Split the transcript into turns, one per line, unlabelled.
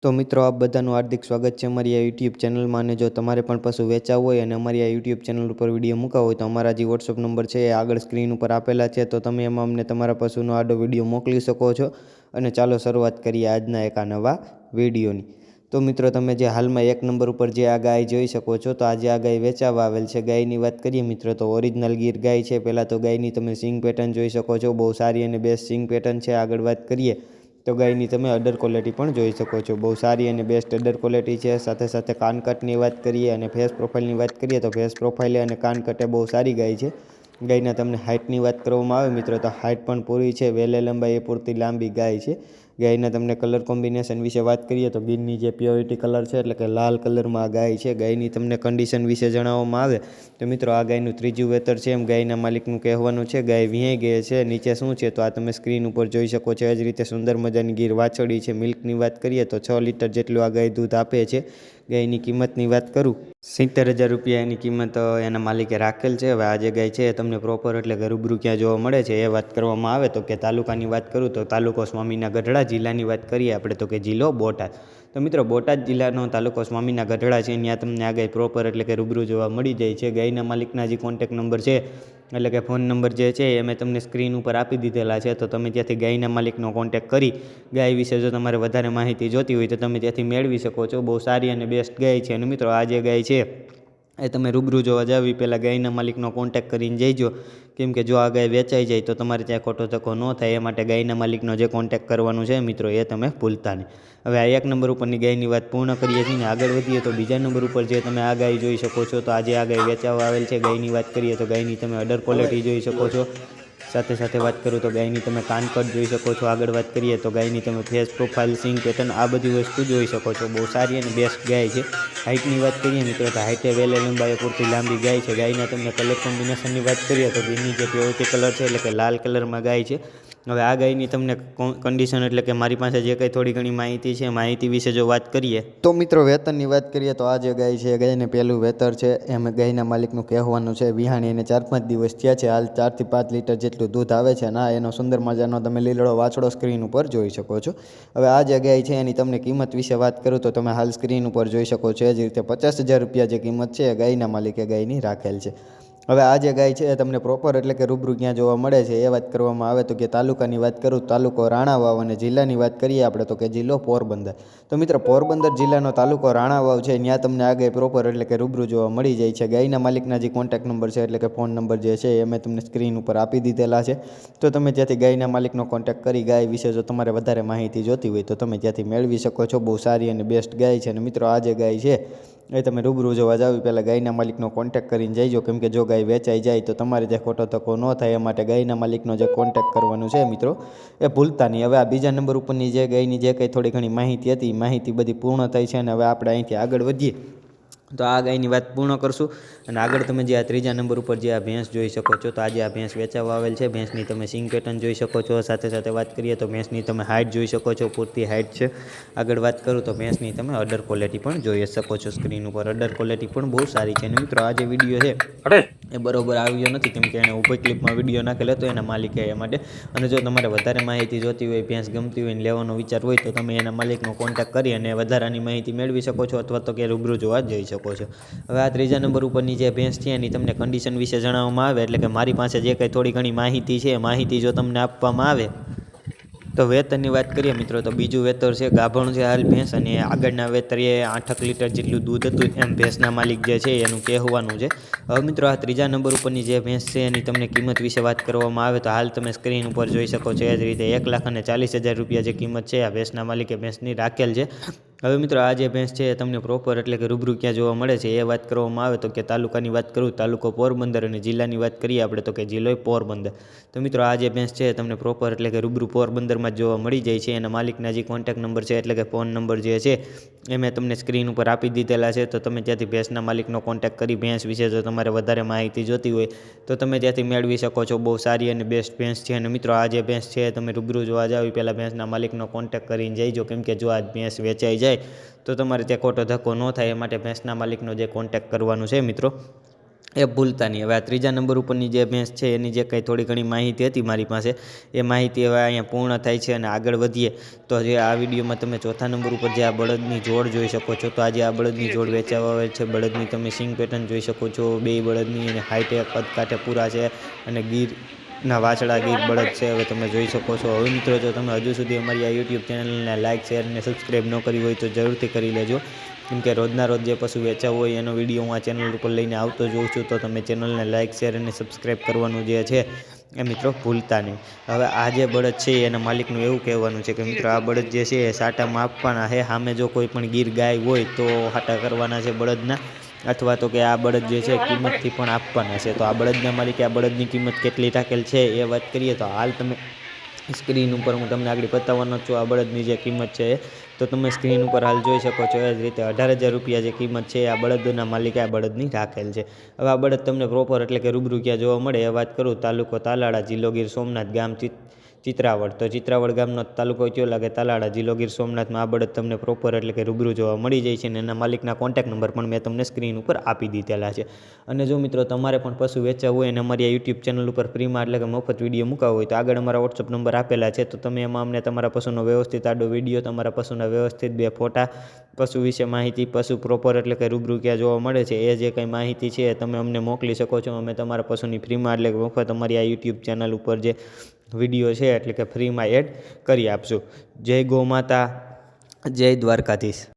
તો મિત્રો આપ બધાનું હાર્દિક સ્વાગત છે અમારી આ યુટ્યુબ ચેનલમાં। અને જો તમારે પણ પશુ વેચાવવું હોય અને અમારી આ યુટ્યુબ ચેનલ ઉપર વિડીયો મૂકવા હોય તો અમારા જે વોટ્સઅપ નંબર છે એ આગળ સ્ક્રીન ઉપર આપેલા છે, તો તમે એમાં અમને તમારા પશુનો આડો વિડીયો મોકલી શકો છો। અને ચાલો શરૂઆત કરીએ આજના એક આ નવા વિડીયોની। તો મિત્રો તમે જે હાલમાં એક નંબર ઉપર જે આ ગાય જોઈ શકો છો, તો આજે આ ગાય વેચાવા આવેલ છે। ગાયની વાત કરીએ મિત્રો તો ઓરિજિનલ ગીર ગાય છે। પહેલાં તો ગાયની તમે સિંગ પેટર્ન જોઈ શકો છો, બહુ સારી અને બેસ્ટ સિંગ પેટર્ન છે। આગળ વાત કરીએ તો ગાયની તમે અડર ક્વોલિટી પણ જોઈ શકો છો, બહુ સારી અને બેસ્ટ અડર ક્વોલિટી છે। સાથે સાથે કાનકટની વાત કરીએ અને ફેસ પ્રોફાઇલની વાત કરીએ તો ફેસ પ્રોફાઇલે અને કાનકટે બહુ સારી ગાય છે। ગાયના તમને હાઇટની વાત કરવામાં આવે મિત્રો તો હાઇટ પણ પૂરી છે, વેલે લંબાઈ એ પૂરતી લાંબી ગાય છે। ગાયના તમને કલર કોમ્બિનેશન વિશે વાત કરીએ તો ગીરની જે પ્યોરિટી કલર છે એટલે કે લાલ કલરમાં આ ગાય છે। ગાયની તમને કન્ડિશન વિશે જણાવવામાં આવે તો મિત્રો આ ગાયનું ત્રીજું વેતર છે એમ ગાયના માલિકનું કહેવાનું છે। ગાય વિયાઈ ગઈ છે। નીચે શું છે તો આ તમે સ્ક્રીન ઉપર જોઈ શકો છો। એ જ રીતે સુંદર મજાની ગીર વાછડી છે। મિલ્કની વાત કરીએ તો 6 લીટર જેટલું આ ગાય દૂધ આપે છે। ગાયની કિંમતની વાત કરું 70,000 રૂપિયા એની કિંમત એના માલિકે રાખેલ છે। હવે આ જે ગાય છે એ તમને પ્રોપર એટલે કે રૂબરૂ ક્યાં જોવા મળે છે એ વાત કરવામાં આવે તો કે તાલુકાની વાત કરું તો તાલુકો સ્વામીના ગઢડા, જિલ્લાની વાત કરીએ આપણે તો કે જિલ્લો બોટાદ। તો મિત્રો બોટાદ જિલ્લાનો તાલુકો સ્વામીના ગઢડા છે, ત્યાં તમને આ ગાય પ્રોપર એટલે કે રૂબરૂ જોવા મળી જાય છે। ગાયના માલિકના જે કોન્ટેક નંબર છે એટલે કે ફોન નંબર જે છે એ મેં તમને સ્ક્રીન ઉપર આપી દીધેલા છે, તો તમે ત્યાંથી ગાયના માલિકનો કોન્ટેક કરી ગાય વિશે જો તમારે વધારે માહિતી જોતી હોય તો તમે ત્યાંથી મેળવી શકો છો। બહુ સારી અને બેસ્ટ ગાય છે। અને મિત્રો આ જે ગાય છે એ તમે રૂબરૂ જોવા જાવ એ પહેલાં ગાયના માલિકનો કોન્ટેક કરીને જઈજો, કેમ કે જો આ ગાય વેચાઈ જાય તો તમારે ત્યાં ખોટો ધક્કો ન થાય એ માટે ગાયના માલિકનો જે કોન્ટેક કરવાનું છે મિત્રો એ તમે ભૂલતા નહીં। હવે આ એક નંબર ઉપરની ગાયની વાત પૂર્ણ કરીએ છીએ ને આગળ વધીએ તો બીજા નંબર ઉપર જે તમે આ ગાય જોઈ શકો છો, તો આજે આ ગાય વેચાવા આવેલ છે। ગાયની વાત કરીએ તો ગાયની તમે અડર ક્વોલિટી જોઈ શકો છો। સાથે સાથે વાત કરું તો ગાયની તમે કાનકટ જોઈ શકો છો। આગળ વાત કરીએ તો ગાયની તમે ફેસ પ્રોફાઇલ, સિંગ પેટર્ન આ બધી વસ્તુ જોઈ શકો છો। બહુ સારી અને બેસ્ટ ગાય છે। હાઇટની વાત કરીએ મિત્રો તો હાઇટે વેલે લંબાઈ પૂરતી લાંબી ગાય છે। ગાયના તમને કલર કોમ્બિનેશનની વાત કરીએ તો ગીરની જે પ્યોરિટી કલર છે એટલે કે લાલ કલરમાં ગાય છે। હવે આ ગાયની તમને કન્ડિશન એટલે કે મારી પાસે જે કંઈ થોડી ઘણી માહિતી છે માહિતી વિશે જો વાત કરીએ તો મિત્રો વેતનની વાત કરીએ તો આ જે ગાય છે ગાયને પહેલું વેતર છે એમ ગાયના માલિકનું કહેવાનું છે। વિહાણી એને 4-5 દિવસ થયા છે। હાલ 4 થી 5 લીટર જેટલું દૂધ આવે છે અને આ એનો સુંદર મજાનો તમે લીલડો વાછડો સ્ક્રીન ઉપર જોઈ શકો છો। હવે આ જે ગાય છે એની તમને કિંમત વિશે વાત કરું તો તમે હાલ સ્ક્રીન ઉપર જોઈ શકો છો। એ જ રીતે 50,000 રૂપિયા જે કિંમત છે એ ગાયના માલિકે ગાયની રાખેલ છે। હવે આ જે ગાય છે એ તમને પ્રોપર એટલે કે રૂબરૂ ક્યાં જોવા મળે છે એ વાત કરવામાં આવે તો કે તાલુકાની વાત કરું તાલુકો રાણાવાવ અને જિલ્લાની વાત કરીએ આપણે તો કે જિલ્લો પોરબંદર। તો મિત્રો પોરબંદર જિલ્લાનો તાલુકો રાણાવાવ છે, ત્યાં તમને આ ગાય પ્રોપર એટલે કે રૂબરૂ જોવા મળી જાય છે। ગાયના માલિકના જે કોન્ટેક નંબર છે એટલે કે ફોન નંબર જે છે એ મેં તમને સ્ક્રીન ઉપર આપી દીધેલા છે, તો તમે ત્યાંથી ગાયના માલિકનો કોન્ટેક કરી ગાય વિશે જો તમારે વધારે માહિતી જોતી હોય તો તમે ત્યાંથી મેળવી શકો છો। બહુ સારી અને બેસ્ટ ગાય છે। અને મિત્રો આ જે ગાય છે એ તમે રૂબરૂ જોવા જાવ પહેલાં ગાયના માલિકનો કોન્ટેક કરીને જઈજો, કેમ કે જો ગાય વેચાઈ જાય તો તમારે ત્યાં ખોટો ધક્કો ન થાય એ માટે ગાયના માલિકનો જે કોન્ટેક કરવાનું છે મિત્રો એ ભૂલતા નહીં। હવે આ બીજા નંબર ઉપરની જે ગાયની જે કંઈ થોડી ઘણી માહિતી હતી માહિતી બધી પૂર્ણ થઈ છે, અને હવે આપણે અહીંથી આગળ વધીએ તો આ ગાયની વાત પૂર્ણ કરશું। અને આગળ તમે જે આ ત્રીજા નંબર ઉપર જે આ ભેંસ જોઈ શકો છો, તો આજે આ ભેંસ વેચાવા આવેલ છે। ભેંસની તમે સિંગ પેટર્ન જોઈ શકો છો। સાથે સાથે વાત કરીએ તો ભેંસની તમે હાઇટ જોઈ શકો છો, પૂરતી હાઇટ છે। આગળ વાત કરું તો ભેંસની તમે અડર ક્વોલિટી પણ જોઈ શકો છો સ્ક્રીન ઉપર। અડર ક્વોલિટી પણ બહુ સારી છે। અને મિત્રો આ જે વિડીયો છે એ બરોબર આવ્યો નથી, કેમ કે એણે ઉપર ક્લિપમાં વિડીયો નાખેલો હતો એના માલિકે એ માટે। અને જો તમારે વધારે માહિતી જોતી હોય, ભેંસ ગમતી હોય ને લેવાનો વિચાર હોય તો તમે એના માલિકનો કોન્ટેક કરી અને વધારાની માહિતી મેળવી શકો છો, અથવા તો કે રૂબરૂ જોવા જઈ શકો છો। હવે આ ત્રીજા નંબર ઉપરની જે ભેંસ છે એની તમને કન્ડિશન વિશે જણાવવામાં આવે એટલે કે મારી પાસે જે કંઈ થોડી ઘણી માહિતી છે માહિતી જો તમને આપવામાં આવે તો વેતરની વાત કરીએ મિત્રો તો બીજું વેતર છે, ગાભણ છે હાલ ભેંસ, અને આગળના વેતરે 8 લીટર જેટલું દૂધ હતું એમ ભેંસના માલિક જે છે એનું કહેવાનું છે। હવે મિત્રો આ ત્રીજા નંબર ઉપરની જે ભેંસ છે એની તમને કિંમત વિશે વાત કરવામાં આવે તો હાલ તમે સ્ક્રીન ઉપર જોઈ શકો છો। એ જ રીતે 1,40,000 રૂપિયા જે કિંમત છે આ ભેંસના માલિકે ભેંસની રાખેલ છે। હવે મિત્રો આ જે ભેંસ છે એ તમને પ્રોપર એટલે કે રૂબરૂ ક્યાં જોવા મળે છે એ વાત કરવામાં આવે તો કે તાલુકાની વાત કરું તાલુકો પોરબંદર, અને જિલ્લાની વાત કરીએ આપણે તો કે જિલ્લો પોરબંદર। તો મિત્રો આ જે ભેંસ છે એ તમને પ્રોપર એટલે કે રૂબરૂ પોરબંદરમાં જોવા મળી જાય છે। એના માલિકના જે કોન્ટેક નંબર છે એટલે કે ફોન નંબર જે છે એ મેં તમને સ્ક્રીન ઉપર આપી દીધેલા છે, તો તમે ત્યાંથી ભેંસના માલિકનો કોન્ટેક કરી ભેંસ વિશે જો તમારે વધારે માહિતી જોતી હોય તો તમે ત્યાંથી મેળવી શકો છો। બહુ સારી અને બેસ્ટ ભેંસ છે। અને મિત્રો આ જે ભેંસ છે તમે રૂબરૂ જોવા જાવ પહેલાં ભેંસના માલિકનો કોન્ટેક કરીને જઈજો, કેમ કે જો આ ભેંસ વેચાઈ જાય તો તમારે ત્યાં ખોટો ધક્કો ન થાય એ માટે ભેંસના માલિકનો જે કોન્ટેક કરવાનું છે મિત્રો એ ભૂલતા નહીં. હવે આ ત્રીજા નંબર ઉપરની જે ભેંસ છે એની જે કંઈ થોડી ઘણી માહિતી હતી મારી પાસે, એ માહિતી હવે અહીંયા પૂર્ણ થાય છે. અને આગળ વધીએ તો જે આ વિડીયોમાં તમે ચોથા નંબર ઉપર જે આ બળદની જોડ જોઈ શકો છો, તો આજે આ બળદની જોડ વેચાવા આવે છે. બળદની તમે સિંગ પેટર્ન જોઈ શકો છો, બે બળદની અને હાઈટ કદ કાઠે પૂરા છે અને ગીરના વાછડા ગીર બળદ છે. હવે તમે જોઈ શકો છો. હવે મિત્રો, જો તમે હજુ સુધી અમારી આ યુટ્યુબ ચેનલને લાઇક, શેર અને સબસ્ક્રાઈબ ન કરી હોય તો જરૂરથી કરી લેજો, કેમ કે રોજના રોજ જે પશુ વેચાવું હોય એનો વિડીયો હું આ ચેનલ ઉપર લઈને આવતો જોઉં છું. તો તમે ચેનલને લાઇક, શેર અને સબસ્ક્રાઈબ કરવાનું જે છે એ મિત્રો ભૂલતા નહીં. હવે આ જે બળદ છે એના માલિકનું એવું કહેવાનું છે કે મિત્રો, આ બળદ જે છે એ સાટામાં આપવાના છે. સામે જો કોઈ પણ ગીર ગાય હોય તો સાટા કરવાના છે બળદના, અથવા તો કે આ બળદ જે છે કિંમતથી પણ આપવાના છે. તો આ બળદના માલિકે આ બળદની કિંમત કેટલી રાખેલ છે એ વાત કરીએ તો હાલ તમે સ્ક્રીન ઉપર હું તમને આગળ બતાવવાનો છું આ બળદની જે કિંમત છે એ. તો તમે સ્ક્રીન ઉપર હાલ જોઈ શકો છો. એ જ રીતે 18,000 રૂપિયા જે કિંમત છે આ બળદના માલિકે આ બળદની રાખેલ છે. હવે આ બળદ તમને પ્રોપર એટલે કે રૂબરૂ ક્યાં જોવા મળે એ વાત કરું. તાલુકો તાલાળા, જિલ્લો ગીર સોમનાથ, ગામ ચિત્રાવડ. તો ચિત્રાવડ ગામનો તાલુકો કયો લાગે? તાલાળા, જિલ્લો ગીર સોમનાથમાં આ બળદ તમને પ્રોપર એટલે કે રૂબરૂ જોવા મળી જાય છે. અને એના માલિકના કોન્ટેક્ટ નંબર પણ મેં તમને સ્ક્રીન ઉપર આપી દીધેલા છે. અને જો મિત્રો, તમારે પણ પશુ વેચવા હોય અને અમારી આ યુટ્યુબ ચેનલ ઉપર ફ્રીમાં એટલે કે મફત વિડીયો મૂકાવો હોય તો આગળ અમારા વોટ્સઅપ નંબર આપેલા છે. તો તમે એમાં અમને તમારા પશુનો વ્યવસ્થિત આડો વિડીયો, તમારા પશુના વ્યવસ્થિત 2 ફોટા, પશુ વિશે માહિતી, પશુ પ્રોપર એટલે કે રૂબરૂ ક્યાં જોવા મળે છે એ જે કંઈ માહિતી છે એ તમે અમને મોકલી શકો છો. અમે તમારા પશુની ફ્રીમાં એટલે કે મફત અમારી આ યુટ્યુબ ચેનલ ઉપર જે વિડીયો છે એટલે કે ફ્રીમાં એડ કરી આપશું. જય ગૌ માતા, જય દ્વારકાધીશ.